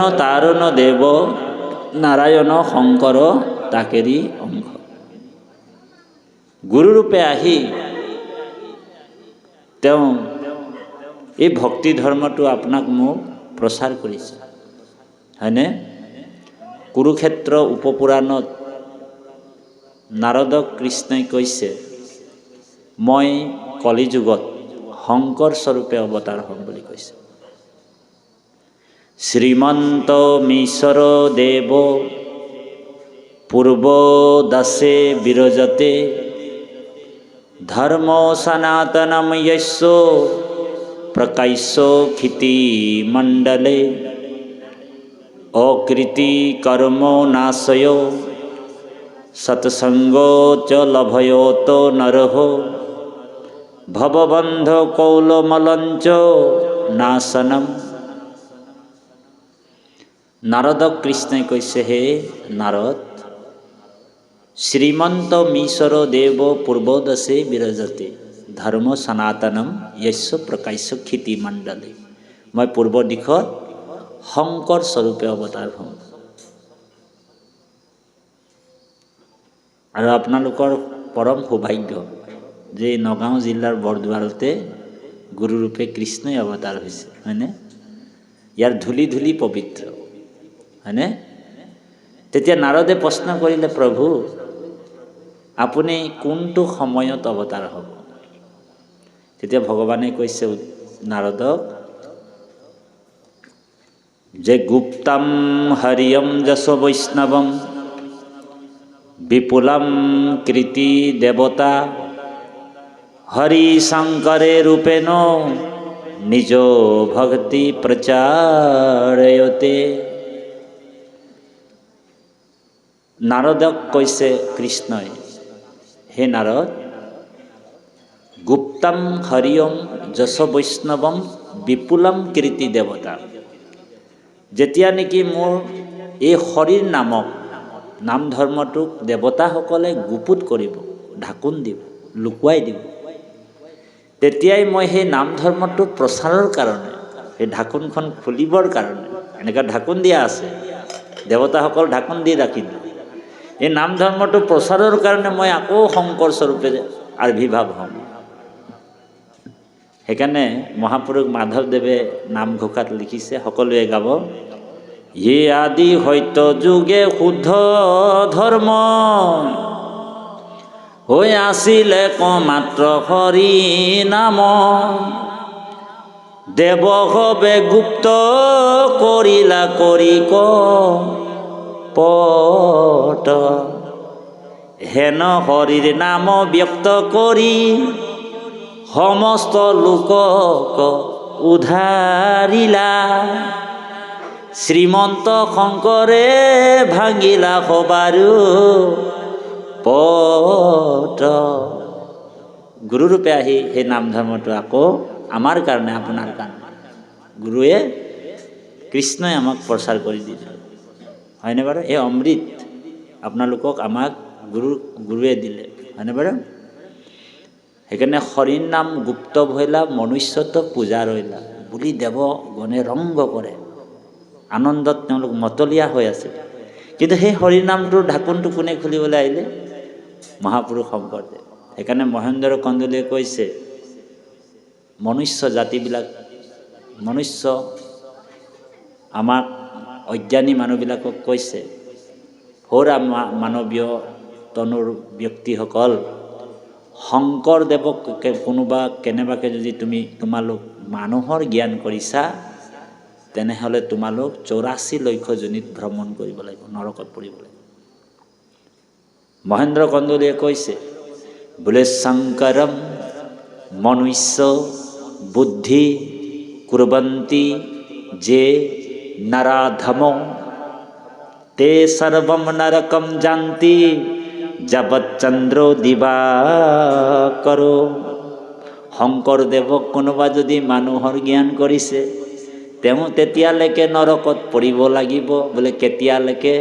তাৰণ দেব নাৰায়ণ শংকৰ তাকেৰি অংশ। গুৰুৰূপে আহি তেওঁ এই ভক্তি ধৰ্মটো আপোনাক মোক প্ৰচাৰ কৰিছে, হয়নে? কুৰুক্ষেত্ৰ উপপুৰাণত নাৰদক কৃষ্ণই কৈছে, মই কলিযুগত শংকৰ স্বৰূপে অৱতাৰ হ'ম বুলি কৈছে। শ্ৰীমন্ত মীশ্বৰ দেৱ পূৰ্ব দাসে বিৰজতে ধৰ্ম সনাতনম যস্য প্ৰকাশ্য ক্ষিতি মণ্ডলে অকৃতি কৰ্ম নাশয় সৎসংগ চ লভয়ত নৰহ ভৱবন্ধ কৌলমলঞ্চ নাশনম। নাৰদক কৃষ্ণই কৈছে, হে নাৰদ, শ্ৰীমন্ত মীশ্বৰ দেৱ পূৰ্বদশে বিৰজতে ধৰ্ম সনাতনম যস্য প্ৰকাশ্য ক্ষিতি মণ্ডলে। মই পূৰ্ব দিশত শংকৰ স্বৰূপে অৱতাৰ হ'ম। আৰু আপোনালোকৰ পৰম সৌভাগ্য যে নগাঁও জিলাৰ বৰদুৱাৰতে গুৰুৰূপে কৃষ্ণই অৱতাৰ হৈছে, হয়নে? ইয়াৰ ধূলি ধূলি পবিত্ৰ, হয়নে? তেতিয়া নাৰদে প্ৰশ্ন কৰিলে, প্ৰভু আপুনি কোনটো সময়ত অৱতাৰ হ'ব? তেতিয়া ভগৱানে কৈছে নাৰদক যে গুপ্তম হৰিয়ম যশ বৈষ্ণৱম বিপুলম কৃতি দেৱতা হৰি শংকৰে ৰূপেণ নিজ ভক্তি প্ৰচাৰয়তে। নাৰদক কৈছে কৃষ্ণই, হে নাৰদ, গুপ্তম হৰিয়ম যশ বৈষ্ণৱম বিপুলম কীৰ্তি দেৱতা। যেতিয়া নেকি মোৰ এই শৰীৰ নামক নাম ধৰ্মটোক দেৱতাসকলে গুপুত কৰিব, ঢাকোন দিব, লুকুৱাই দিব, তেতিয়াই মই সেই নাম ধৰ্মটো প্ৰচাৰৰ কাৰণে, সেই ঢাকোনখন খুলিবৰ কাৰণে, এনেকুৱা ঢাকোন দিয়া আছে, দেৱতাসকল ঢাকোন দি ৰাখি দিয়ে, এই নাম ধৰ্মটো প্ৰচাৰৰ কাৰণে মই আকৌ শংকৰ স্বৰূপে আবিৰ্ভাৱ হ'ম। সেইকাৰণে মহাপুৰুষ মাধৱদেৱে নামঘোষাত লিখিছে, সকলোৱে গাব, য়ে আদি সত্য যুগে শুদ্ধ ধৰ্ম হৈ আছিলে মাত্ৰ হৰি নাম, দেৱ হবে গুপ্ত কৰিলা কৰি পট, হেন হৰিৰ নাম ব্যক্ত কৰি সমস্ত লোকক উধাৰিলা, শ্ৰীমন্ত শংকৰে ভাঙিলা সবাৰো পট। গুৰুৰূপে আহি সেই নাম ধৰ্মটো আকৌ আমাৰ কাৰণে, আপোনাৰ কাৰণে গুৰুৱে কৃষ্ণই আমাক প্ৰচাৰ কৰি দিলে, হয়নে বাৰু? এই অমৃত আপোনালোকক আমাক গুৰুৱে দিলে, হয়নে বাৰু? সেইকাৰণে হৰিৰ নাম গুপ্ত ভৈলা মনুষ্যত পূজা ৰৈলা বুলি দেৱগণে ৰংগ কৰে, আনন্দত তেওঁলোক মতলীয়া হৈ আছে। কিন্তু সেই হৰিৰ নামটোৰ ঢাকোনটো কোনে খুলিবলৈ আহিলে? মহাপুৰুষ শংকৰদেৱ। সেইকাৰণে মহেন্দ্ৰ কন্দলীয়ে কৈছে, মনুষ্য জাতিবিলাক, মনুষ্য আমাক অজ্ঞানী মানুহবিলাকক কৈছে, সৌৰা মানৱীয় তনুৰ ব্যক্তিসকল, শংকৰদেৱক কোনোবা কেনেবাকৈ যদি তোমালোক মানুহৰ জ্ঞান কৰিছা, তেনেহ'লে তোমালোক 84 লক্ষ যোনিত ভ্ৰমণ কৰিব লাগিব, নৰকত পৰিব লাগিব। মহেন্দ্ৰ কন্দলীয়ে কৈছে, বোলে শংকৰম মনুষ্য বুদ্ধি কুৰ্বন্তি যে নৰাধম তে সৰ্বম নৰকম জান্তি যাবৎ চন্দ্ৰ দিবাকৰ। শংকৰদেৱক কোনোবা যদি মানুহৰ জ্ঞান কৰিছে, তেওঁ তেতিয়ালৈকে নৰকত পৰিব লাগিব। বোলে কেতিয়ালৈকে?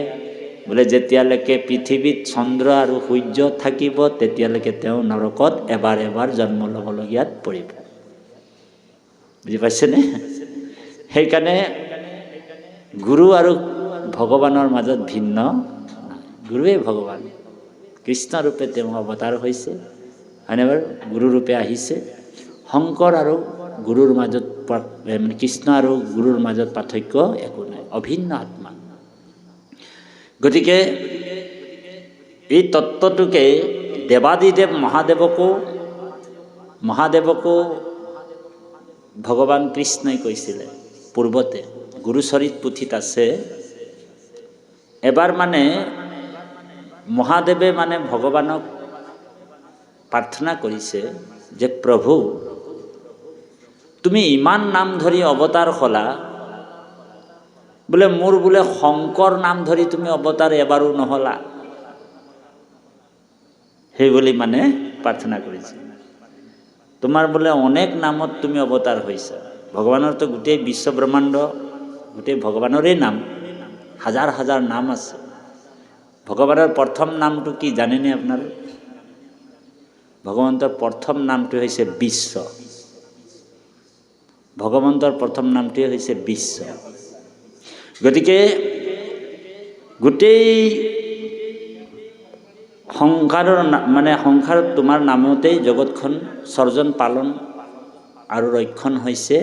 বোলে যেতিয়ালৈকে পৃথিৱীত চন্দ্ৰ আৰু সূৰ্য থাকিব, তেতিয়ালৈকে তেওঁ নৰকত এবাৰ এবাৰ জন্ম ল'বলগীয়াত পৰিব। বুজি পাইছেনে? সেইকাৰণে গুৰু আৰু ভগৱানৰ মাজত ভিন্ন নাই। গুৰুৱে ভগৱান, কৃষ্ণ ৰূপে তেওঁ অৱতাৰ হৈছে, হয়নে বাৰু? গুৰু ৰূপে আহিছে। শংকৰ আৰু গুৰুৰ মাজত কৃষ্ণ আৰু গুৰুৰ মাজত পাৰ্থক্য একো নাই, অভিন্ন আত্মা। গতিকে এই তত্ত্বটোকে দেৱাদিদেৱ মহাদেৱকো ভগৱান কৃষ্ণই কৈছিলে পূৰ্বতে। গুৰুচৰিত পুথিত আছে। এবাৰ মানে মহাদেৱে মানে ভগৱানক প্ৰাৰ্থনা কৰিছে যে প্ৰভু, তুমি ইমান নাম ধৰি অৱতাৰ হ'লা, বোলে মোৰ বোলে শংকৰ নাম ধৰি তুমি অৱতাৰ এবাৰো নহলা, সেই বুলি মানে প্ৰাৰ্থনা কৰিছে। তোমাৰ বোলে অনেক নামত তুমি অৱতাৰ হৈছা। ভগৱানৰতো গোটেই বিশ্ব ব্ৰহ্মাণ্ড গোটেই ভগৱানৰে নাম, হাজাৰ হাজাৰ নাম আছে। ভগৱানৰ প্ৰথম নামটো কি জানেনে আপোনালোক? ভগৱন্তৰ প্ৰথম নামটো হৈছে বিশ্ব। ভগৱন্তৰ প্ৰথম নামটোৱে হৈছে বিশ্ব। গতিকে গোটেই সংসাৰত তোমাৰ নামতেই জগতখন সৰ্জন পালন আৰু ৰক্ষণ হৈছে।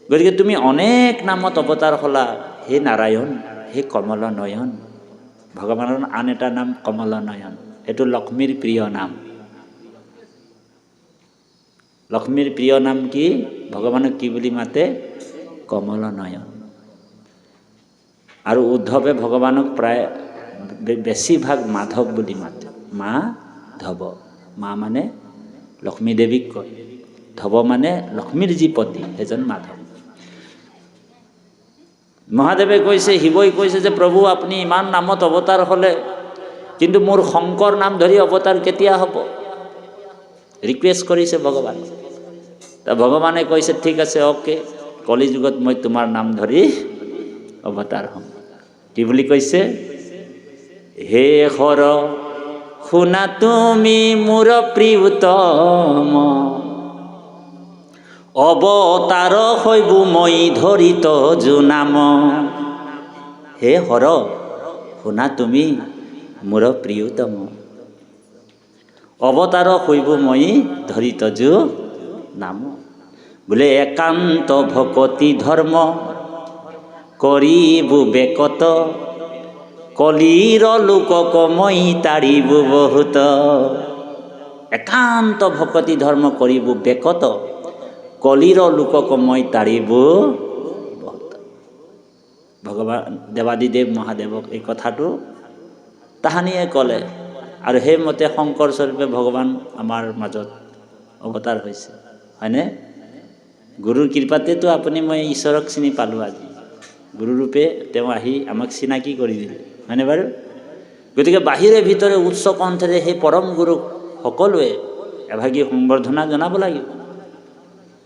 গতিকে তুমি অনেক নামত অৱতাৰ হ'লা, হে নাৰায়ণ, হে কমল নয়ন। ভগৱানৰ আন এটা নাম কমল নয়ন, এইটো লক্ষ্মীৰ প্ৰিয় নাম। লক্ষ্মীৰ প্ৰিয় নাম কি? ভগৱানক কি বুলি মাতে? কমল নয়ন। আৰু উদ্ধৱে ভগৱানক প্ৰায় বেছিভাগ মাধৱ বুলি মাতে, মাধৱ। মা মানে লক্ষ্মী দেৱীক কয়, ধৱ মানে লক্ষ্মীৰ যি পতি, এজন মাধৱ। মহাদেৱে কৈছে, শিৱই কৈছে যে প্ৰভু আপুনি ইমান নামত অৱতাৰ হ'লে, কিন্তু মোৰ শংকৰ নাম ধৰি অৱতাৰ কেতিয়া হ'ব? ৰিকুৱেষ্ট কৰিছে ভগৱান। ভগৱানে কৈছে ঠিক আছে, অ'কে, কলি যুগত মই তোমাৰ নাম ধৰি অৱতাৰ হ'ম। কি বুলি কৈছে? হে হৰ শুনা তুমি মোৰ প্ৰিয়তম, অৱতাৰ হৈব মই ধৰিত জুনাম। হে হৰ শুনা তুমি মোৰ প্ৰিয়তম, অৱতাৰ হৈব মই ধৰিত জু নাম। বোলে একান্ত ভকতি ধৰ্ম কৰিব বেকত, কলিৰ লোকক মই তাৰিব বহুত। একান্ত ভকতি ধৰ্ম কৰিব বেকত, কলিৰ লোকক মই তাৰিব বহুত। ভগৱান দেৱাদিদেৱ মহাদেৱক এই কথাটো তাহানিয়ে ক'লে, আৰু সেইমতে শংকৰ স্বৰূপে ভগৱান আমাৰ মাজত অৱতাৰ হৈছে, হয়নে? গুৰুৰ কৃপাতেতো আপুনি মই ঈশ্বৰক চিনি পালোঁ। আজি গুৰুৰূপে তেওঁ আহি আমাক চিনাকি কৰি দিলে, হয়নে বাৰু? গতিকে বাহিৰে ভিতৰে উচ্চ কণ্ঠেৰে সেই পৰম গুৰুক সকলোৱে এভাগী সম্বৰ্ধনা জনাব লাগিব।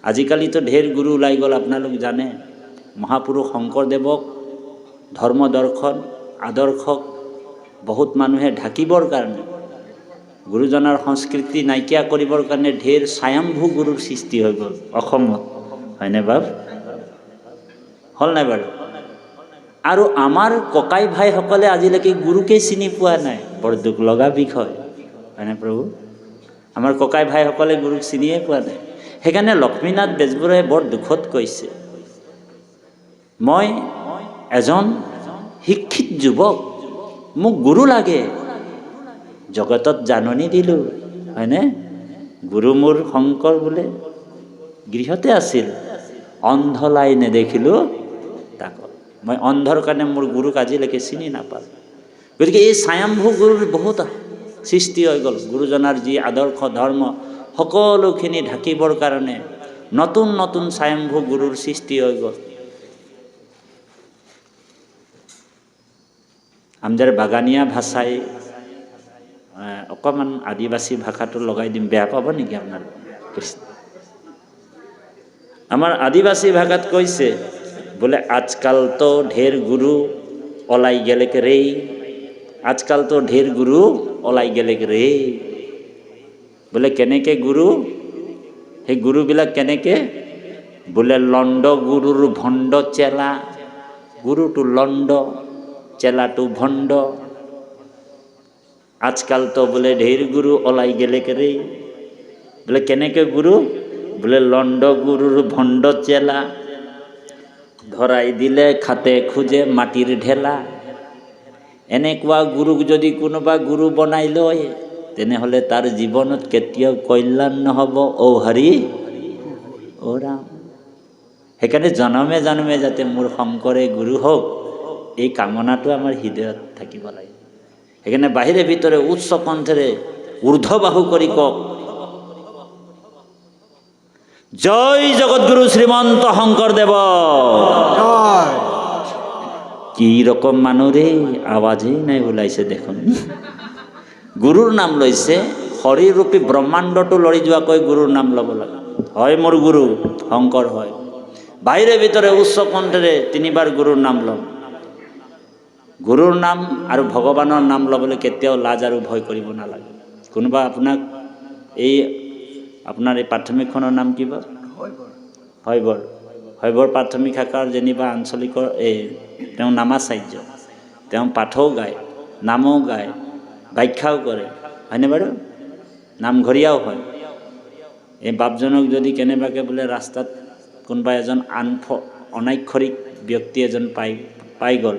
আজিকালিতো ঢেৰ গুৰু ওলাই গ'ল, আপোনালোক জানে। মহাপুৰুষ শংকৰদেৱক ধৰ্ম দৰ্শন আদৰ্শক বহুত মানুহে ঢাকিবৰ কাৰণে, গুৰুজনাৰ সংস্কৃতি নাইকিয়া কৰিবৰ কাৰণে ঢেৰ স্বয়ম্ভু গুৰুৰ সৃষ্টি হৈ গ'ল অসমত, হয়নে বাপ? হ'ল নাই বাৰু? আৰু আমাৰ ককাই ভাইসকলে আজিলৈকে গুৰুকে চিনি পোৱা নাই। বৰ দুখ লগা বিষয়, হয়নে প্ৰভু? আমাৰ ককাই ভাইসকলে গুৰুক চিনিয়ে পোৱা নাই। সেইকাৰণে লক্ষ্মীনাথ বেজবৰুৱাই বৰ দুখত কৈছে, মই এজন শিক্ষিত যুৱক, মোক গুৰু লাগে, জগতত জাননী দিলোঁ, হয়নে? গুৰু মোৰ শংকৰ বোলে গৃহতে আছিল, অন্ধ লাই নেদেখিলোঁ তাক। মই অন্ধৰ কাৰণে মোৰ গুৰুক আজিলৈকে চিনি নাপালোঁ। গতিকে এই স্বয়ম্ভু গুৰুৰ বহুত সৃষ্টি হৈ গ'ল। গুৰুজনাৰ যি আদৰ্শ ধৰ্ম সকলোখিনি ঢাকিবৰ কাৰণে নতুন নতুন স্বয়ম্ভু গুৰুৰ সৃষ্টি হৈ গ'ল। আমাদের বাগানীয়া ভাষাই অকণমান আদিবাসী ভাষাটো লগাই দিম, বেয়া পাব নেকি আপোনাৰ? আমাৰ আদিবাসী ভাষাত কৈছে বোলে আজকাল তো ঢেৰ গুৰু ওলাই গেলেক ৰে, আজকাল তো ঢেৰ গুৰু ওলাই গেলেক ৰে। বোলে কেনেকে গুৰু? সেই গুৰুবিলাক কেনেকে? বোলে লণ্ড গুৰুৰ ভণ্ড চেলা, গুৰুটো লণ্ড, চেলাটো ভণ্ড। আজকাল তো বোলে ঢেৰ গুৰু ওলাই গেলে কেৰে। বোলে কেনেকে গুৰু? বোলে লণ্ড গুৰুৰ ভণ্ড চেলা, ধৰাই দিলে খাতে খোজে মাটিৰ ঢেলা। এনেকুৱা গুৰুক যদি কোনোবা গুৰু বনাই লয়, তেনেহ'লে তাৰ জীৱনত কেতিয়াও কল্যাণ নহ'ব। ঔ হৰি ঔ ৰাম। সেইকাৰণে জনমে জনমে যাতে মোৰ শংকৰে গুৰু হওক, এই কামনাটো আমাৰ হৃদয়ত থাকিব লাগে। সেইকাৰণে বাহিৰে ভিতৰে উচ্চ কণ্ঠেৰে ঊৰ্ধ্ববাহু কৰি কওক, জয় জগৎগুৰু শ্ৰীমন্ত শঙ্কৰদেব। কি ৰকম মানুৰে আওয়াজেই নাই ওলাইছে দেখোন। গুৰুৰ নাম লৈছে, শৰীৰৰূপী ব্ৰহ্মাণ্ডটো লৰি যোৱাকৈ গুৰুৰ নাম ল'ব লাগে। হয় মোৰ গুৰু শংকৰ হয়। বাহিৰে ভিতৰে উচ্চ কণ্ঠেৰে 3 বাৰ গুৰুৰ নাম ল'ম। গুৰুৰ নাম আৰু ভগৱানৰ নাম ল'বলৈ কেতিয়াও লাজ আৰু ভয় কৰিব নালাগে। কোনোবা আপোনাক এই আপোনাৰ এই প্ৰাথমিকখনৰ নাম কিবা? হয়বৰ। হয়বৰ প্ৰাথমিক শাখাৰ যেনিবা আঞ্চলিকৰ তেওঁ নামাচাৰ্য, তেওঁ পাঠও গায়, নামও গায়, ব্যাখ্যাও কৰে, হয়নে বাৰু? নামঘৰীয়াও হয়। এই বাপজনক যদি কেনেবাকৈ বোলে ৰাস্তাত কোনোবা এজন অনাক্ষৰিক ব্যক্তি এজন পাই গ'ল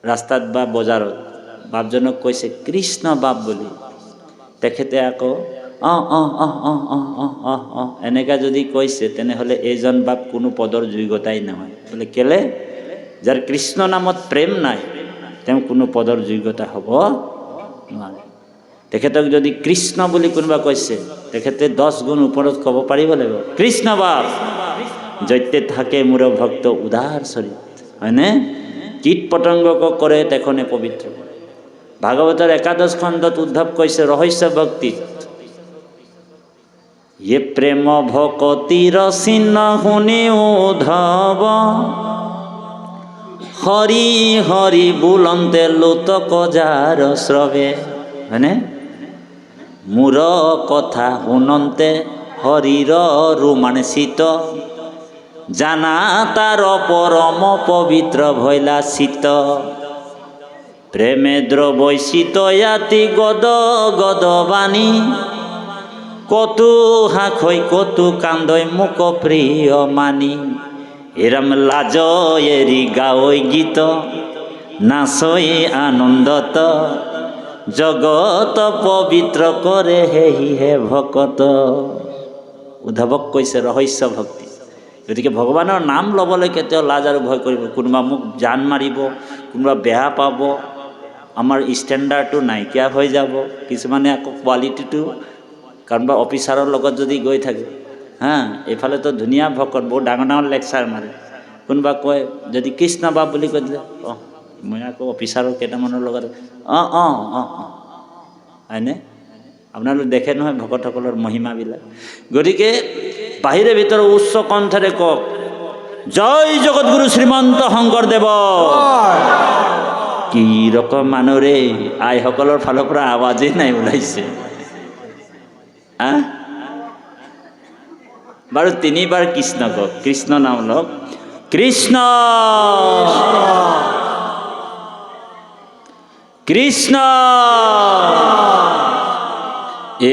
ৰাস্তাত বা বজাৰত, বাপজনক কৈছে কৃষ্ণ বাপ বুলি, তেখেতে আকৌ এনেকা যদি কৈছে, তেনেহ'লে এইজন বাপ কোনো পদৰ যোগ্যতাই নহয়। বোলে কেলে? যাৰ কৃষ্ণ নামত প্ৰেম নাই, তেওঁ কোনো পদৰ যোগ্যতা হ'ব নোৱাৰে। তেখেতক যদি কৃষ্ণ বুলি কোনোবা কৈছে, তেখেতে 10 গুণ ওপৰত ক'ব পাৰিব লাগিব, কৃষ্ণ বাপ য'তে থাকে মোৰ ভক্ত উদাৰ চৰিত, হয়নে? কীট পতংগক কৰে তেখনে পবিত্ৰ। ভাগৱতৰ 11 খণ্ডত উদ্ধৱ কৈছে ৰহস্য ভক্তিত, ये प्रेम भकतिर चिन्ह শুনি উদ্ধৱ, হৰি হৰি বুলন্তে লোতক যাৰ শ্ৰৱে। হয়নে? মোৰ কথা শুনন্তে হৰিৰ ৰোমাঞ্চিত, জানা তাৰ পৰম পবিত্ৰ ভৈলা চিত। প্ৰেমে দ্ৰবৈচিত ইয়াতি গদ গদ বাণী, কতু হাখৈ কতু কান্দৈ মোক প্ৰিয় মানি। এৰম লাজ এৰি গাওই গীত, নাচই আনন্দত, জগত পবিত্ৰ কৰে হেহি হে ভকত। উদ্ধৱক কৈছে ৰহস্য ভক্তি। গতিকে ভগৱানৰ নাম ল'বলৈ কেতিয়াও লাজ আৰু ভয় কৰিব। কোনোবা মোক জান মাৰিব, কোনোবা বেয়া পাব, আমাৰ ষ্টেণ্ডাৰ্ডটো নাইকিয়া হৈ যাব। কিছুমানে আকৌ কোৱালিটিটো, কোনোবা অফিচাৰৰ লগত যদি গৈ থাকে, এইফালেতো ধুনীয়া ভকত, বহুত ডাঙৰ ডাঙৰ লেকচাৰ মাৰে, কোনোবা কয় যদি কৃষ্ণ বাপ বুলি কৈ দিলে, মই আকৌ অফিচাৰৰ কেইটামানৰ লগত হয়নে? আপোনালোকে দেখে নহয় ভকতসকলৰ মহিমাবিলাক। গতিকে বাহিৰে ভিতৰে উচ্চ কণ্ঠেৰে কওক, জয় জগৎগুৰু শ্ৰীমন্ত শংকৰদেৱ। কি ৰকম মানুহৰে আইসকলৰ ফালৰ পৰা আৱাজেই নাই ওলাইছে। বাৰু 3 বাৰ কৃষ্ণ কওক, কৃষ্ণ নাম লওক, কৃষ্ণ কৃষ্ণ।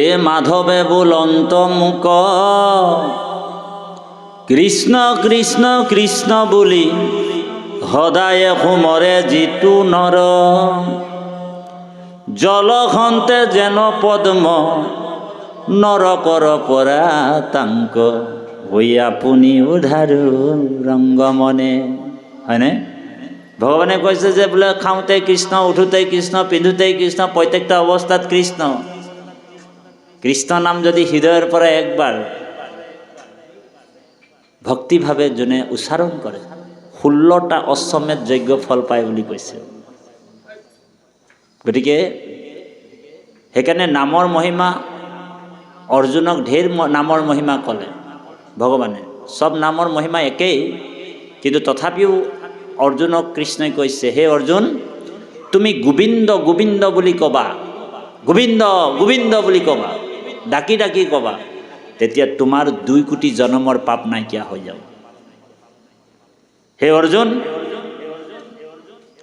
এ মাধৱে বুলন্ত মুক, কৃষ্ণ কৃষ্ণ কৃষ্ণ বুলি সদায় সুমৰে যিটো নৰ। জলখন্তে যেন পদ্ম, নৰকৰ পৰা তাংক, হৈ আপুনি উধাৰো ৰংগমনে। হয়নে? ভগৱানে কৈছে যে বোলে খাওঁতে কৃষ্ণ, উঠোঁতে কৃষ্ণ, পিন্ধোতেই কৃষ্ণ, প্ৰত্যেকটা অৱস্থাত কৃষ্ণ। কৃষ্ণ নাম যদি হৃদয়ৰ পৰা একবাৰ ভক্তিভাৱে যোনে উচ্চাৰণ কৰে, 16টা অশ্বমেধ যজ্ঞ ফল পায় বুলি কৈছে। গতিকে সেইকাৰণে নামৰ মহিমা, অৰ্জুনক ঢেৰ নামৰ মহিমা ক'লে ভগৱানে। চব নামৰ মহিমা একেই, কিন্তু তথাপিও অৰ্জুনক কৃষ্ণই কৈছে, হে অৰ্জুন, তুমি গোবিন্দ গোবিন্দ বুলি ক'বা, গোবিন্দ গোবিন্দ বুলি ক'বা, ডাকি ডাকি ক'বা, তেতিয়া তোমাৰ 2 কোটি জন্মৰ পাপ নাইকিয়া হৈ যাব। হে অৰ্জুন,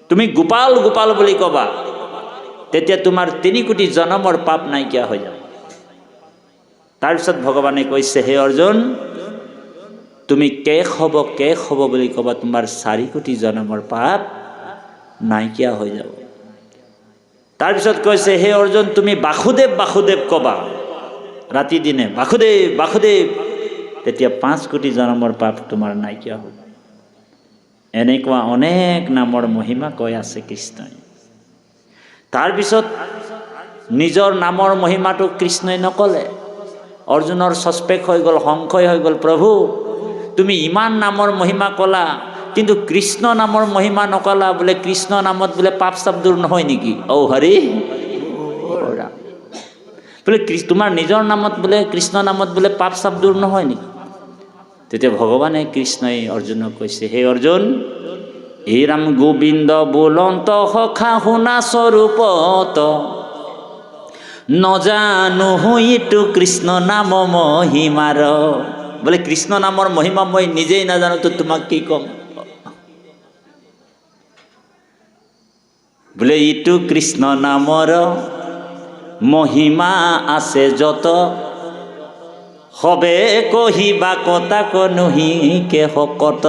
তুমি গোপাল গোপাল বুলি ক'বা, তেতিয়া তোমাৰ 3 কোটি জনমৰ পাপ নাইকিয়া হৈ যাব। তাৰপিছত ভগৱানে কৈছে, হে অৰ্জুন, তুমি কেশ হ'ব বুলি ক'বা, তোমাৰ 4 কোটি জনমৰ পাপ নাইকিয়া হৈ যাব। তাৰপিছত কৈছে, হে অৰ্জুন, তুমি বাসুদেৱ ক'বা, ৰাতি দিনে বাসুদেৱ, তেতিয়া 5 কোটি জনমৰ পাপ তোমাৰ নাইকিয়া হ'ব। এনেকুৱা অনেক নামৰ মহিমা কৈ আছে কৃষ্ণই। তাৰপিছত নিজৰ নামৰ মহিমাটো কৃষ্ণই নকলে। অৰ্জুনৰ সস্পেক হৈ গ'ল, সংশয় হৈ গ'ল, প্ৰভু তুমি ইমান নামৰ মহিমা ক'লা, কিন্তু কৃষ্ণ নামৰ মহিমা নকলা, বোলে কৃষ্ণ নামত বোলে পাপ চাপ দূৰ নহয় নেকি? ঔ হৰি বোলে তোমাৰ নিজৰ নামত বোলে, কৃষ্ণ নামত বোলে পাপ চাপ দূৰ নহয় নেকি? তেতিয়া ভগৱানে কৃষ্ণই অৰ্জুনক কৈছে, হে অৰ্জুন, হে ৰাম গোবিন্দ বোলন্ত সখা শুনা স্বৰূপত, নজানো ইটো কৃষ্ণ নাম মহিমাৰ। বোলে কৃষ্ণ নামৰ মহিমা মই নিজেই নাজানো, তো তোমাক কি ক'ম? বোলে ইটো কৃষ্ণ নামৰ মহিমা আছে যত, হবে কহিবা কথা কনুহি কে শকত।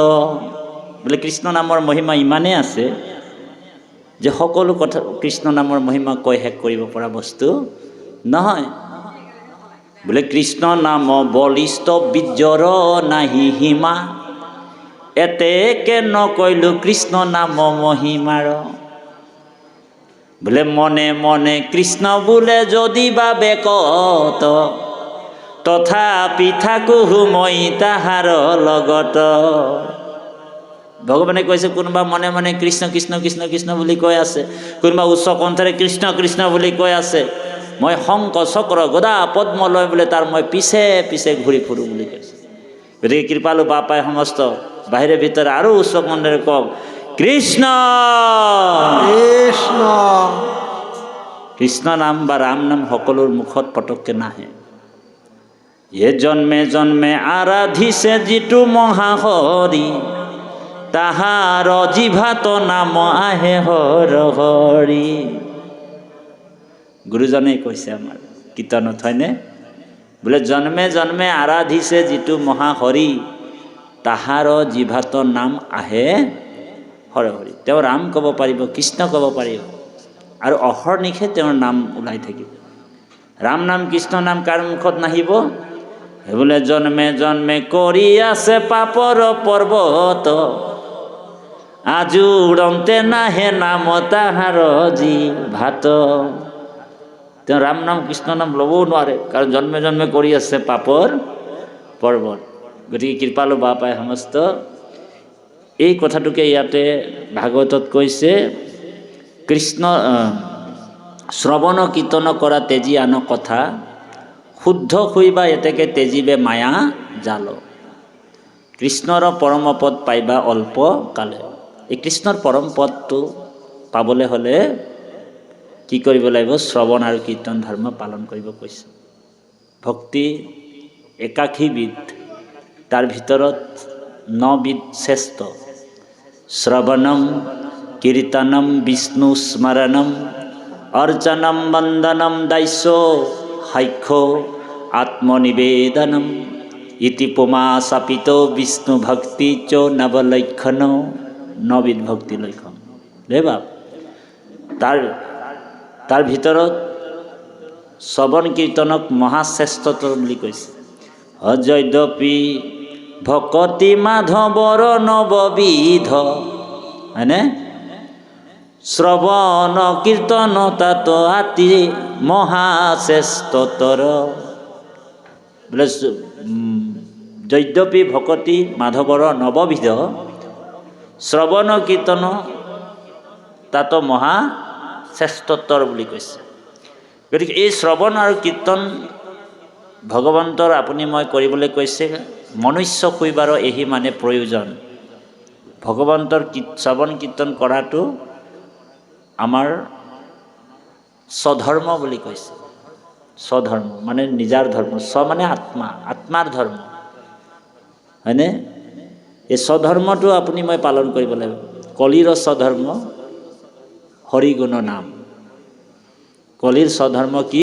বোলে কৃষ্ণ নামৰ মহিমা ইমানেই আছে যে সকলো কথা কৃষ্ণ নামৰ মহিমা কৈ শেষ কৰিব পৰা বস্তু নহয়। বোলে কৃষ্ণ নাম বলিষ্ঠ বীৰ্যৰ নাহি সীমা, এতেকে নকৈলো কৃষ্ণ নাম মহিমাৰ। বোলে মনে মনে কৃষ্ণ বোলে যদি বা বেকত, তথাপি থাকো মই তাহাৰ লগত। ভগৱানে কৈছে, কোনোবা মনে মনে কৃষ্ণ কৃষ্ণ কৃষ্ণ কৃষ্ণ বুলি কৈ আছে, কোনোবা উচ্চ কণ্ঠৰে কৃষ্ণ কৃষ্ণ বুলি কৈ আছে, মই শংখ চক্ৰ গদা পদ্ম লৈ বোলে তাৰ মই পিছে পিছে ঘূৰি ফুৰোঁ বুলি কৈছে। গতিকে কৃপালু বাপাই সমস্ত বাহিৰে ভিতৰে আৰু উচ্চ কণ্ঠৰে কওক, কৃষ্ণ কৃষ্ণ। কৃষ্ণ নাম বা ৰাম নাম সকলোৰ মুখত পটককৈ নাহে। এ জন্মে জন্মে আৰাধিছে যিটো মহাহৰি, তাহাৰ জিভাত নাম আহে হৰ হৰি। গুৰুজনে কৈছে আমাৰ কীৰ্তনত, হয়নে? বোলে জন্মে জন্মে আৰাধিছে যিটো মহাহৰি, তাহাৰ জিভাত নাম আহে হৰ হৰি। তেওঁ ৰাম ক'ব পাৰিব, কৃষ্ণ ক'ব পাৰিব, আৰু অহৰ্নিশে তেওঁৰ নাম ওলাই থাকিব। ৰাম নাম কৃষ্ণ নাম কাৰ মুখত নাহিব? বোলে জন্মে জন্মে কৰি আছে পাপৰ পৰ্বত, আজুৰন্তে নাহে নাম তাহাৰ জিভাত। তেওঁ ৰাম নাম কৃষ্ণ নাম ল'বও নোৱাৰে, কাৰণ জন্মে জন্মে কৰি আছে পাপৰ পৰ্বত। গতিকে কৃপালু বাপাই সমস্ত এই কথাটোকে ইয়াতে ভাগৱতত কৈছে, কৃষ্ণ শ্ৰৱণ কীৰ্তন কৰা তেজি আন কথা, শুদ্ধ শুইবা এতেকে তেজিবে মায়া জাল। কৃষ্ণৰ পৰম পদ পাইবা অল্প কালে। এই কৃষ্ণৰ পৰম পদটো পাবলৈ হ'লে কি কৰিব লাগিব? শ্ৰৱণ আৰু কীৰ্তন ধৰ্ম পালন কৰিব কৈছে। ভক্তি 81 বিধ, তাৰ ভিতৰত 9 বিধ শ্ৰেষ্ঠ। শ্ৰৱণম কীৰ্তনম বিষ্ণু স্মৰণম অৰ্চনম বন্দনম দাস্য সাক্ষ্য আত্মনিবেদনম ইতি পুমা চাপিত বিষ্ণু ভক্তি চ নৱলক্ষণ। 9 বিধ ভক্তি লক্ষণ ৰে বাপ। তাৰ ভিতৰত শ্ৰৱণ কীৰ্তনক মহাশ্ৰেষ্ঠতৰ বুলি কৈছে। অযদ্যপি ভকতি মাধৱৰ নৱবিধ, হয়নে? শ্ৰৱণ কীৰ্তন তাত আতি মহাশ্ৰেষ্ঠতৰ। বোলে যদ্যপি ভকতি মাধৱৰ নৱবিধ, শ্ৰৱণ কীৰ্তন তাত মহাশ্ৰেষ্ঠতৰ বুলি কৈছে। গতিকে এই শ্ৰৱণ আৰু কীৰ্তন ভগৱন্তৰ আপুনি মই কৰিবলৈ কৈছে। মনুষ্য শুইবাৰ এহি মানে প্ৰয়োজন। ভগৱন্তৰ শ্ৰৱণ কীৰ্তন কৰাটো আমাৰ স্বধৰ্ম বুলি কৈছে। স্বধৰ্ম মানে নিজাৰ ধৰ্ম। স্ব মানে আত্মা, আত্মাৰ ধৰ্ম, হয়নে? এই স্বধৰ্মটো আপুনি মই পালন কৰিব লাগিব। কলিৰ স্বধৰ্ম হৰিগুণ নাম। কলিৰ স্বধৰ্ম কি?